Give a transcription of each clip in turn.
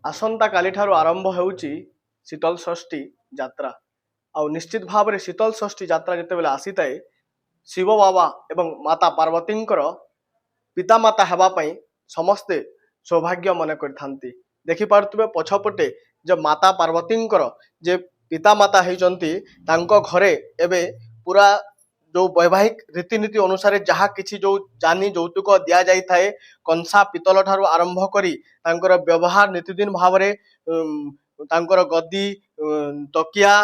आसंता काली ठारू आरंभ होउची शीतल षष्ठी यात्रा आ निश्चित भाव में शीतल षष्ठी यात्रा जितेबाला आसी थाए शिव बाबा एवं माता पार्वती पितामाता हेबाई समस्ते सौभाग्य मन करथांती। देखि पारुथिबे पछपटे जो माता पार्वती जे पितामाता होती घरे एबे पूरा जो वैवाहिक रीतिनीति अनुसार जहाँ किसी जो जानी यौतुक दि जाए थाए कंसा पितल ठारू आरंभ करी तांकर व्यवहार नीतिदिन भाव तांकर गद्दी तकिया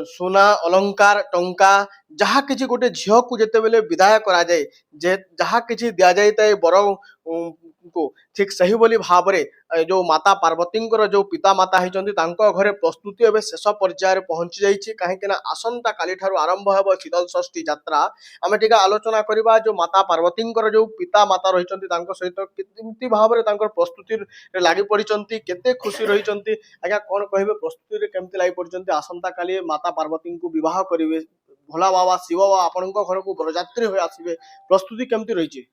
सुना अलंकार टंका जहाँ किसी गोटे झील को जिते बेले विदाय करा जाए जे जहाँ किसी दि जाए थाए बर को ठीक सही बोली भाव जो माता पार्वती जो पिता माता होती घरे प्रस्तुति एवं शेष पर्यायर पहुंची जाइए कहीं आसंता काली ठारू आरंभ हो शीतल षष्ठी यात्रा आम टी आलोचना करवा जो माता पार्वती जो पिता माता रही सहित केमती भाव में प्रस्तुति लगी पड़ी केते खुशी रही आज्ञा कौन कहे प्रस्तुति केमती लगी पड़ी आसंता काली माता पार्वती को विवाह करेंगे भोला बाबा शिव बाबा आपण घर को बरजात्री हो आसवे प्रस्तुति केमती रही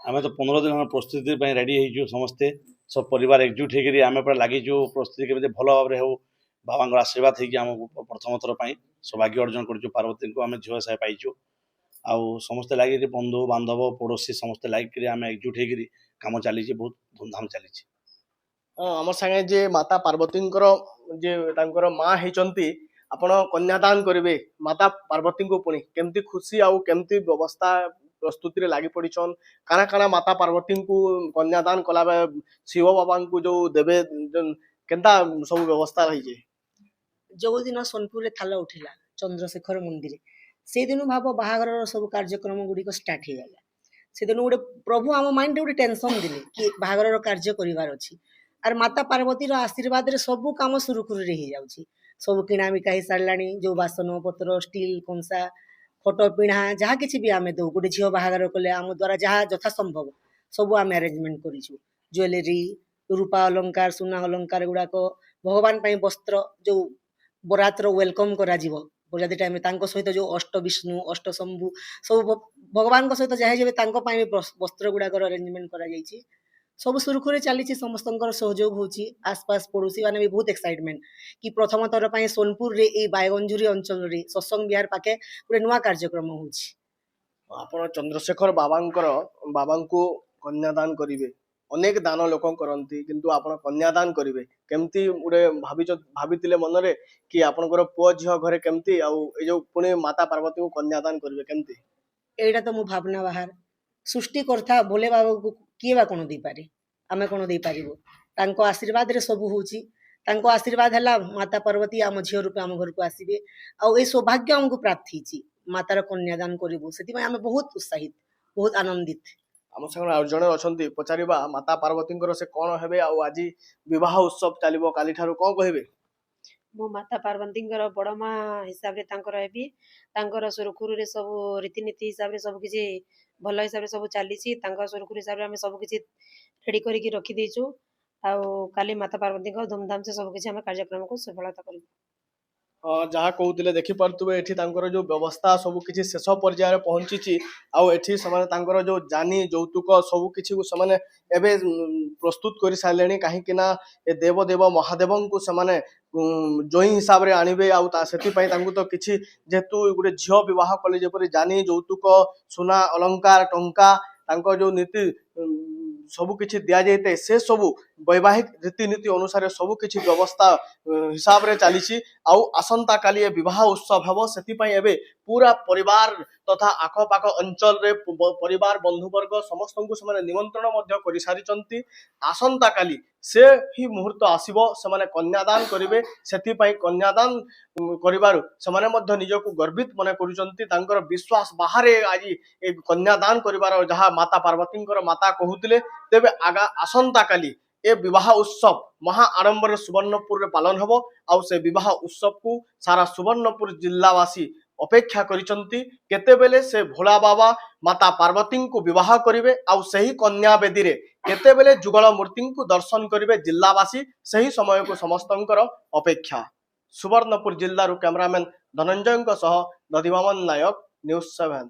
आम तो 15 दिन प्रस्तुति रेडी हो समस्ते सब परिवार एकजुट होकर लगिचु प्रस्तुति केमी भल भाव में हो बाबा आशीर्वाद होमको प्रथम थर पर सौभाग्य अर्जन कर पार्वती को आम झील हिसाब पाइचु आउ समस्ते लगे बंधु बांधव पड़ोसी समस्ते लगे आम एकजुट होकर कम चली बहुत धूमधाम चली आम संगे जे माता पार्वती जे माँ होती आपण कन्यादान करेंगे माता पार्वती को पुणी केमती खुशी आउ केमती व्यवस्था प्रस्तुति लगी पड़न काना काना माता पार्वती को कन्यादान कला शिव बाबा को जो देवे केनता सब व्यवस्था रही जो दिन सोनपुर थाल उठिला चंद्रशेखर मंदिर से दिन भाव बाहागर सब कार्यक्रम गुड़िक स्टार्ट हो गला से दिन गोटे प्रभु आम माइंड गोटे टेंशन दिले कि बाहागर कार्य करिवार अछि आर माता पार्वती आशीर्वाद रे सब काम सुरुखुरु रे हो जाउछि सब किणा बिका ही सारलानी जो बासन पत्र स्टील कंसा फोटो पिढ़ा जहाँ किसी भी आम दौ गोटे झील बाहागर कले आम द्वारा जहाँ यथा संभव सब आम आरेंजमेंट करूँ ज्वेलेरी रूपा अलंकार सुना अलंकार गुड़ाक भगवान वस्त्र जो बरातर वेलकम करा बराती टाइम सहित जो अष्ट विष्णु अष्ट शंभु सब भगवान सहित जहाँ वस्त्र गुड़ाक अरेंजमेंट करा सब सुरखुरे चली समस्त सहयोग होची आसपास पड़ोसी मैंने भी बहुत एक्साइटमेंट कि प्रथम थर पर सोनपुर रे ए बायगंजुरी अंचल रे सत्संग विहार पाखे गोटे नुआ कार्यक्रम होची आपण चंद्रशेखर बाबा को कन्यादान करिवे अनेक दान लोक करती किंतु आपण कन्यादान करिवे केमती गोटे भावितिले मन रे कि आपनकर पुओ झियो घरे केमती आउ ए जो पुणे माता पार्वती को कन्यादान करिवे केमती एटा तो मो भावना बाहर सृष्टि करता भोले बाबा को किए बा कोन दे पारे आमे कोन दे पारिबो तांको आशीर्वाद रे सब होची तांको आशीर्वाद हला माता पार्वती आम झियो रूपे आम घर को आसीबे आ ए सौभाग्य हमको प्राप्त हिची मातार कन्यादान करिबो सेति में आमे बहुत उत्साहित बहुत आनंदित आम संग और जने अछंती पचारिबा माता पार्वती से कोन हेबे आ आज विवाह उत्सव चलिबो काली ठारू कोन कहबे मो माता पार्वती बड़ माँ हिसाब रे तांकर हेबी तांकर सुरखुरु रे सब रीतिनीति हिसाब रे सब किछि भल हिसाब रे सब चली सुरखुरु हिसाब रे आम सब किछि रेडी करके रखी देचु आ काली माता पार्वती धूमधाम से सब किछि आम कार्यक्रम को सफलता करू जहाँ कहते देखिपे ये जो व्यवस्था सब किसी शेष पर्यायर पहुंची आठी से जो जानी यौतुक सब किसी प्रस्तुत कर सारे कहीं देव देव महादेव को से जई हिसाब से आणवे आपाई तो किसी जेहेतु गोटे झील बह कले जपरी जानी यौतुक सुना अलंकार टंका जो नीति सबु किछि दिया जाए से सबु वैवाहिक रीतिनीति अनुसार सबु किछि व्यवस्था हिसाब रे चली आसंता काली विवाह उत्सव हम से पूरा परिवार तथा आखपाख अंचल रे परिवार बंधुवर्ग समस्त को निमंत्रण कर सारी आसंता काली से ही मुहूर्त आसीबो से कन्यादान करेंगे से कन्यादान करिबारु सेमाने मध्य निजको गर्वित मन करुचंती विश्वास बाहर आज कन्यादान करिबार जहाँ माता पार्वती माता कहूतिले तेबे आगा आसंता काली ए विवाह उत्सव महा आडंबर सुवर्णपुर पालन हबो आउ से विवाह उत्सव को सारा सुवर्णपुर जिल्लावासी अपेक्षा करिचंती केतेबेले से भोला बाबा माता पार्वती को विवाह करिवे आउ सही कन्या बेदी रे केतेबेले जुगल मूर्ति को दर्शन करिवे जिल्लावासी सही समय को समस्तंकर अपेक्षा सुवर्णपुर जिल्लारू कैमरामैन धनंजय सह दधिमामन नायक न्यूज 7।